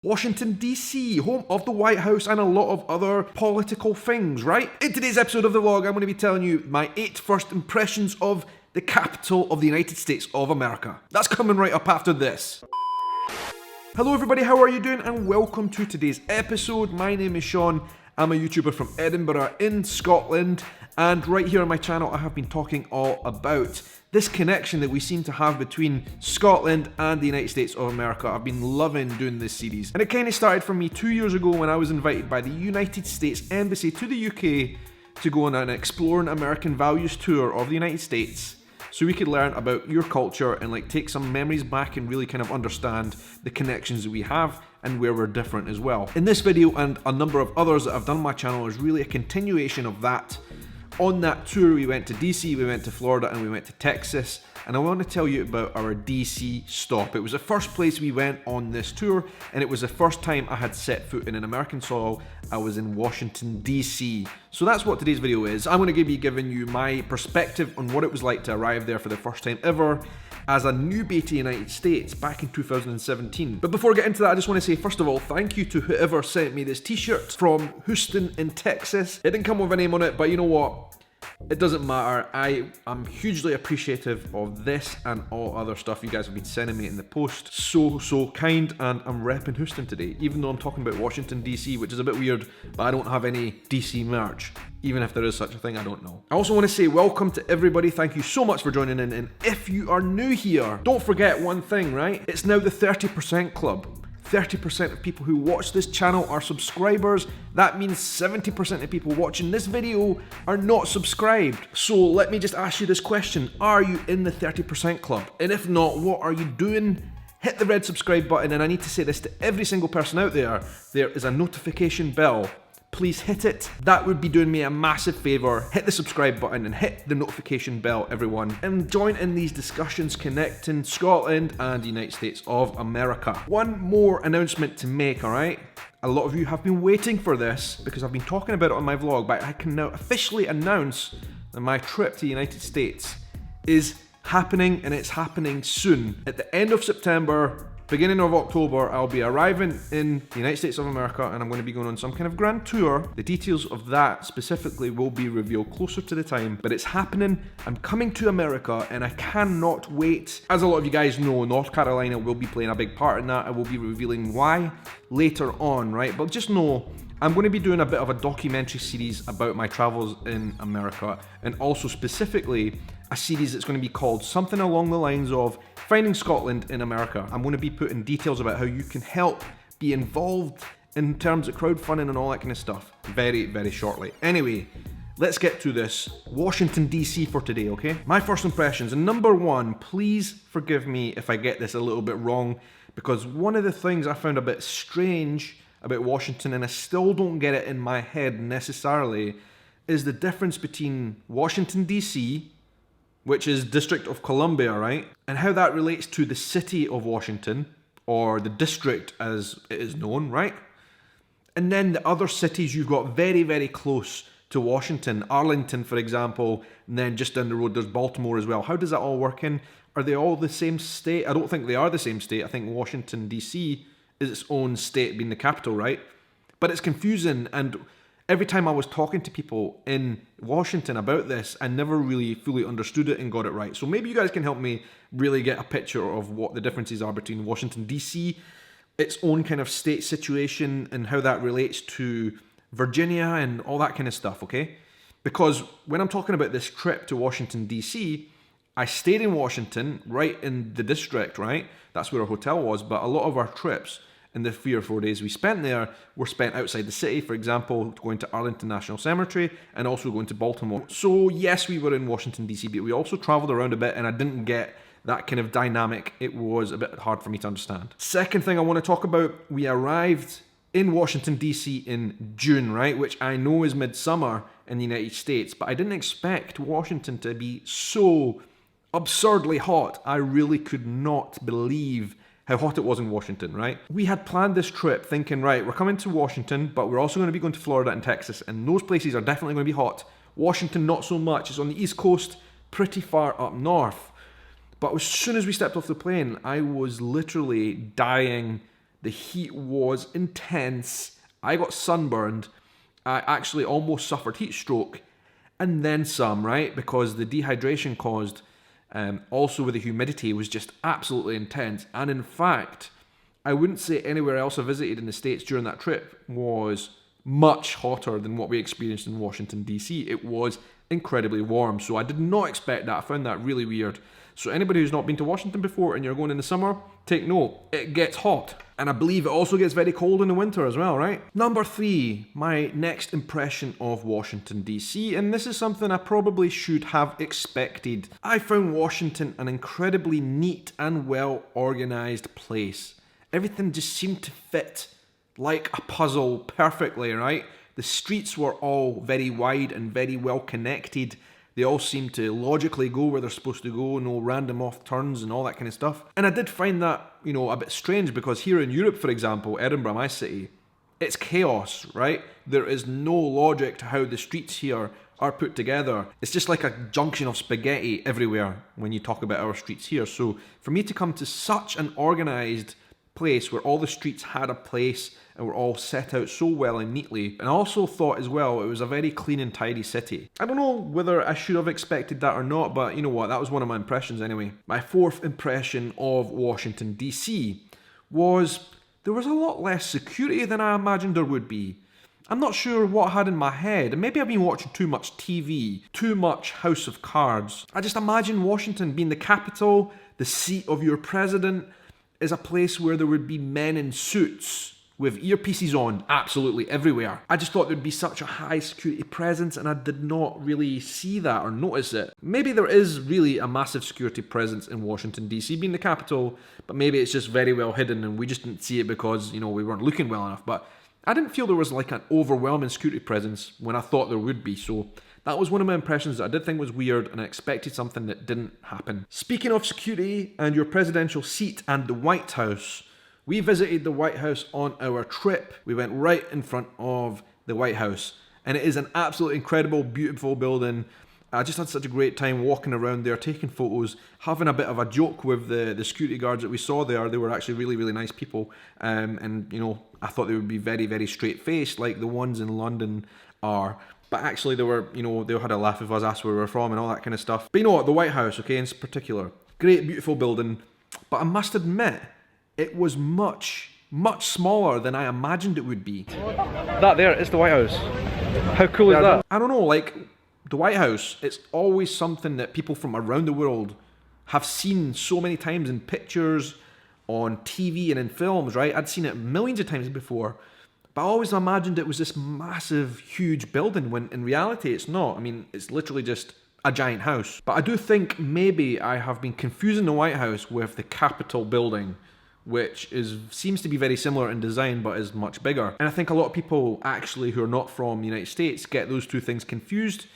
Washington DC, home of the White House and a lot of other political things, right? In today's episode of the vlog, I'm going to be telling you my 8 first impressions of the capital of the United States of America. That's coming right up after this. Hello everybody, how are you doing? And welcome to today's episode. My name is Shaun. I'm a YouTuber from Edinburgh in Scotland, and right here on my channel I have been talking all about this connection that we seem to have between Scotland and the United States of America. I've been loving doing this series, and it kind of started for me 2 years ago when I was invited by the United States Embassy to the UK to go on an Exploring American Values tour of the United States, so we could learn about your culture and like take some memories back and really kind of understand the connections that we have and where we're different as well. In this video and a number of others that I've done on my channel is really a continuation of that. On that tour we went to DC, we went to Florida, and we went to Texas, and I want to tell you about our DC stop. It was the first place we went on this tour, and it was the first time I had set foot in an American soil. I was in Washington DC. So that's what today's video is. I'm going to be giving you my perspective on what it was like to arrive there for the first time ever as a newbie to the United States back in 2017. But before I get into that, I just want to say, first of all, thank you to whoever sent me this t-shirt from Houston in Texas. It didn't come with a name on it, but you know what? It doesn't matter. I am hugely appreciative of this and all other stuff you guys have been sending me in the post. So kind, and I'm repping Houston today, even though I'm talking about Washington DC, which is a bit weird, but I don't have any DC merch. Even if there is such a thing, I don't know. I also want to say welcome to everybody. Thank you so much for joining in, and if you are new here, don't forget one thing, right? It's now the 30% club. 30% of people who watch this channel are subscribers. That means 70% of people watching this video are not subscribed. So let me just ask you this question. Are you in the 30% club? And if not, what are you doing? Hit the red subscribe button, and I need to say this to every single person out there. There is a notification bell. Please hit it. That would be doing me a massive favor. Hit the subscribe button and hit the notification bell, everyone. And join in these discussions connecting Scotland and the United States of America. One more announcement to make, alright? A lot of you have been waiting for this because I've been talking about it on my vlog, but I can now officially announce that my trip to the United States is happening, and it's happening soon. At the end of September, beginning of October, I'll be arriving in the United States of America, and I'm going to be going on some kind of grand tour. The details of that specifically will be revealed closer to the time, but it's happening. I'm coming to America, and I cannot wait. As a lot of you guys know, North Carolina will be playing a big part in that. I will be revealing why later on, right? But just know, I'm going to be doing a bit of a documentary series about my travels in America, and also specifically a series that's going to be called something along the lines of Finding Scotland in America. I'm going to be putting details about how you can help be involved in terms of crowdfunding and all that kind of stuff very, very shortly. Anyway, let's get to this. Washington DC for today, okay? My first impressions, and number one, please forgive me if I get this a little bit wrong, because one of the things I found a bit strange about Washington, and I still don't get it in my head necessarily, is the difference between Washington DC, which is District of Columbia, right? And how that relates to the city of Washington, or the district as it is known, right? And then the other cities you've got very, very close to Washington. Arlington, for example, and then just down the road there's Baltimore as well. How does that all work in? Are they all the same state? I don't think they are the same state. I think Washington DC is its own state, being the capital, right? But it's confusing, and every time I was talking to people in Washington about this, I never really fully understood it and got it right. So maybe you guys can help me really get a picture of what the differences are between Washington DC, its own kind of state situation, and how that relates to Virginia and all that kind of stuff, okay? Because when I'm talking about this trip to Washington DC, I stayed in Washington, right in the district, right? That's where our hotel was, but a lot of our trips in the 3 or 4 days we spent there were spent outside the city. For example, going to Arlington National Cemetery and also going to Baltimore. So yes, we were in Washington DC, but we also traveled around a bit, and I didn't get that kind of dynamic. It was a bit hard for me to understand. Second thing I want to talk about, we arrived in Washington DC in June, right? Which I know is midsummer in the United States, but I didn't expect Washington to be so absurdly hot. I really could not believe how hot it was in Washington, right? We had planned this trip thinking, right, we're coming to Washington, but we're also going to be going to Florida and Texas, and those places are definitely going to be hot. Washington, not so much. It's on the East Coast, pretty far up north. But as soon as we stepped off the plane, I was literally dying The heat was intense. I got sunburned. I actually almost suffered heat stroke. And then some, right? Because the dehydration caused, also with the humidity, was just absolutely intense. And in fact, I wouldn't say anywhere else I visited in the States during that trip was much hotter than what we experienced in Washington, D.C. It was incredibly warm. So I did not expect that. I found that really weird. So anybody who's not been to Washington before and you're going in the summer, take note. It gets hot. And I believe it also gets very cold in the winter as well, right? Number 3, my next impression of Washington, D.C. And this is something I probably should have expected. I found Washington an incredibly neat and well-organized place. Everything just seemed to fit like a puzzle perfectly, right? The streets were all very wide and very well connected. They all seem to logically go where they're supposed to go, no random off turns and all that kind of stuff. And I did find that, a bit strange because here in Europe, for example, Edinburgh, my city, it's chaos, right? There is no logic to how the streets here are put together. It's just like a junction of spaghetti everywhere when you talk about our streets here. So for me to come to such an organized place where all the streets had a place and were all set out so well and neatly. And I also thought as well, it was a very clean and tidy city. I don't know whether I should have expected that or not, but you know what, that was one of my impressions anyway. My 4th impression of Washington, D.C. was there was a lot less security than I imagined there would be. I'm not sure what I had in my head, and maybe I've been watching too much TV, too much House of Cards. I just imagine Washington being the capital, the seat of your president, is a place where there would be men in suits with earpieces on absolutely everywhere. I just thought there'd be such a high security presence and I did not really see that or notice it. Maybe there is really a massive security presence in Washington, D.C. being the capital, but maybe it's just very well hidden and we just didn't see it because, we weren't looking well enough. But I didn't feel there was like an overwhelming security presence when I thought there would be, so that was one of my impressions that I did think was weird and I expected something that didn't happen. Speaking of security and your presidential seat and the White House, we visited the White House on our trip. We went right in front of the White House and it is an absolutely incredible, beautiful building. I just had such a great time walking around there, taking photos, having a bit of a joke with the security guards that we saw there. They were actually really, really nice people. And I thought they would be very, very straight-faced like the ones in London are. But actually they were, they had a laugh with us, asked where we were from and all that kind of stuff. But you know what, the White House, okay, in particular, great, beautiful building. But I must admit, it was much, much smaller than I imagined it would be. That there is the White House. How cool is that? I don't know, like, the White House, it's always something that people from around the world have seen so many times in pictures, on TV and in films, right? I'd seen it millions of times before. But I always imagined it was this massive, huge building when in reality it's not. I mean, it's literally just a giant house. But I do think maybe I have been confusing the White House with the Capitol building, which seems to be very similar in design but is much bigger. And I think a lot of people actually who are not from the United States get those two things confused.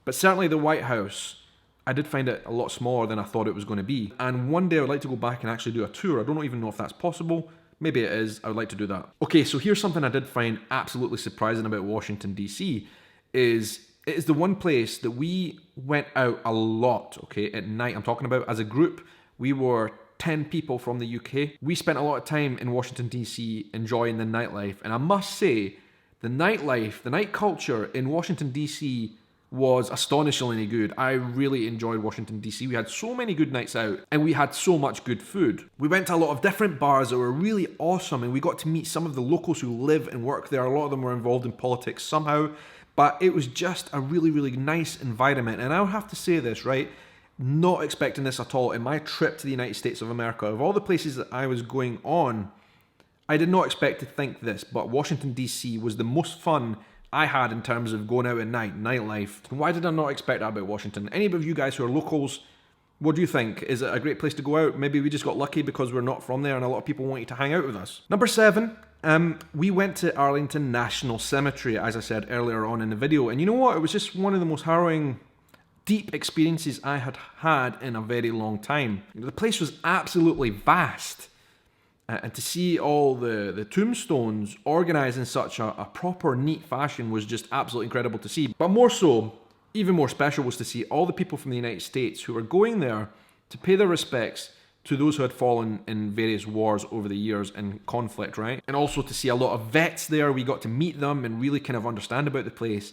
But certainly the White House, I did find it a lot smaller than I thought it was going to be. And one day I would like to go back and actually do a tour. I don't even know if that's possible. Maybe it is. I would like to do that. Okay, so here's something I did find absolutely surprising about Washington, D.C. It is the one place that we went out a lot, okay, at night. I'm talking about as a group. We were 10 people from the UK. We spent a lot of time in Washington, D.C. enjoying the nightlife. And I must say, the nightlife, the night culture in Washington, D.C. was astonishingly good. I really enjoyed Washington, D.C. We had so many good nights out and we had so much good food. We went to a lot of different bars that were really awesome and we got to meet some of the locals who live and work there. A lot of them were involved in politics somehow, but it was just a really, really nice environment. And I'll have to say this, right? Not expecting this at all. In my trip to the United States of America, of all the places that I was going on, I did not expect to think this, but Washington, D.C. was the most fun I had in terms of going out at night, nightlife. Why did I not expect that about Washington? Any of you guys who are locals, what do you think? Is it a great place to go out? Maybe we just got lucky because we're not from there and a lot of people wanted to hang out with us. Number 7, we went to Arlington National Cemetery, as I said earlier on in the video. And you know what? It was just one of the most harrowing, deep experiences I had had in a very long time. The place was absolutely vast. And to see all the tombstones organised in such a proper, neat fashion was just absolutely incredible to see. But more so, even more special was to see all the people from the United States who were going there to pay their respects to those who had fallen in various wars over the years in conflict, right? And also to see a lot of vets there. We got to meet them and really kind of understand about the place.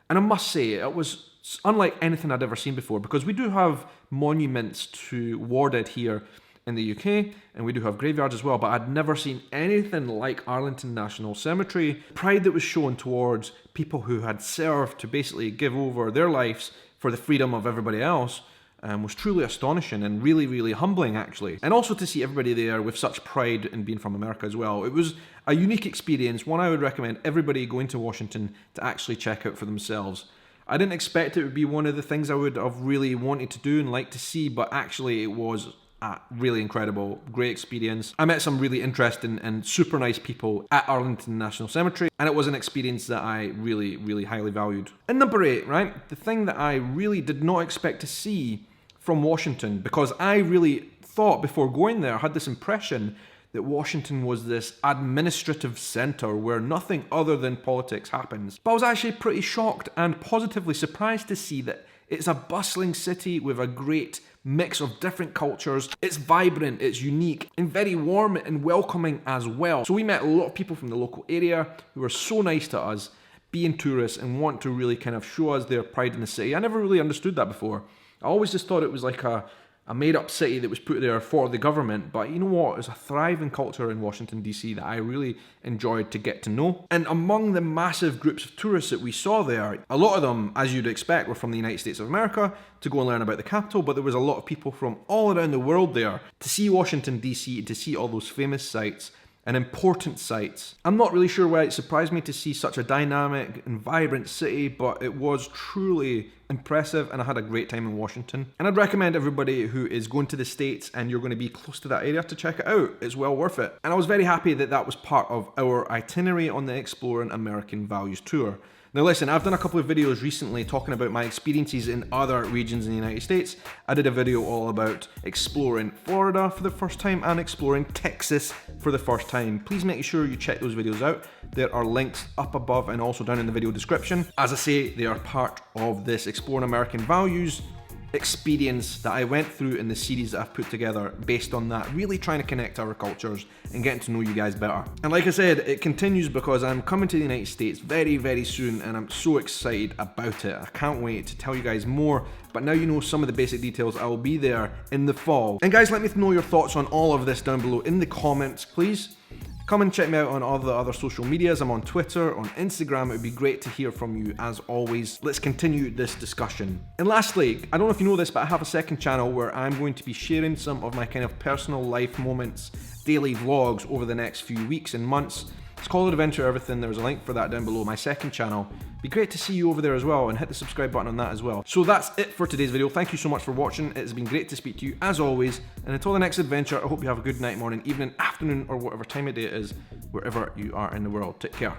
And I must say, it was unlike anything I'd ever seen before, because we do have monuments to war dead here in the UK, and we do have graveyards as well, but I'd never seen anything like Arlington National Cemetery. Pride that was shown towards people who had served to basically give over their lives for the freedom of everybody else was truly astonishing and really, really humbling, actually. And also to see everybody there with such pride in being from America as well. It was a unique experience, one I would recommend everybody going to Washington to actually check out for themselves. I didn't expect it would be one of the things I would have really wanted to do and like to see, but actually it was a really incredible, great experience. I met some really interesting and super nice people at Arlington National Cemetery, and it was an experience that I really, really highly valued. And number 8, right? The thing that I really did not expect to see from Washington, because I really thought before going there, I had this impression that Washington was this administrative center where nothing other than politics happens. But I was actually pretty shocked and positively surprised to see that it's a bustling city with a great mix of different cultures. It's vibrant, it's unique, and very warm and welcoming as well. So we met a lot of people from the local area who were so nice to us, being tourists and want to really kind of show us their pride in the city. I never really understood that before. I always just thought it was like a made-up city that was put there for the government, but you know what? There's a thriving culture in Washington, D.C. that I really enjoyed to get to know. And among the massive groups of tourists that we saw there, a lot of them, as you'd expect, were from the United States of America to go and learn about the capital, but there was a lot of people from all around the world there to see Washington, D.C., and to see all those famous sites and important sites. I'm not really sure why it surprised me to see such a dynamic and vibrant city, but it was truly impressive and I had a great time in Washington. And I'd recommend everybody who is going to the States and you're going to be close to that area to check it out. It's well worth it. And I was very happy that that was part of our itinerary on the Exploring American Values tour. Now listen, I've done a couple of videos recently talking about my experiences in other regions in the United States. I did a video all about exploring Florida for the first time and exploring Texas for the first time. Please make sure you check those videos out. There are links up above and also down in the video description. As I say, they are part of this Exploring American Values experience that I went through in the series that I've put together based on that, really trying to connect our cultures and getting to know you guys better. And like I said, it continues because I'm coming to the United States very, very soon and I'm so excited about it. I can't wait to tell you guys more, but now you know some of the basic details. I will be there in the fall. And guys, let me know your thoughts on all of this down below in the comments, please. Come and check me out on all the other social medias. I'm on Twitter, on Instagram. It would be great to hear from you as always. Let's continue this discussion. And lastly, I don't know if you know this, but I have a second channel where I'm going to be sharing some of my kind of personal life moments, daily vlogs over the next few weeks and months. It's called Adventure Everything. There's a link for that down below, my second channel. Be great to see you over there as well and hit the subscribe button on that as well. So that's it for today's video. Thank you so much for watching. It's been great to speak to you as always. And until the next adventure, I hope you have a good night, morning, evening, afternoon, or whatever time of day it is, wherever you are in the world. Take care.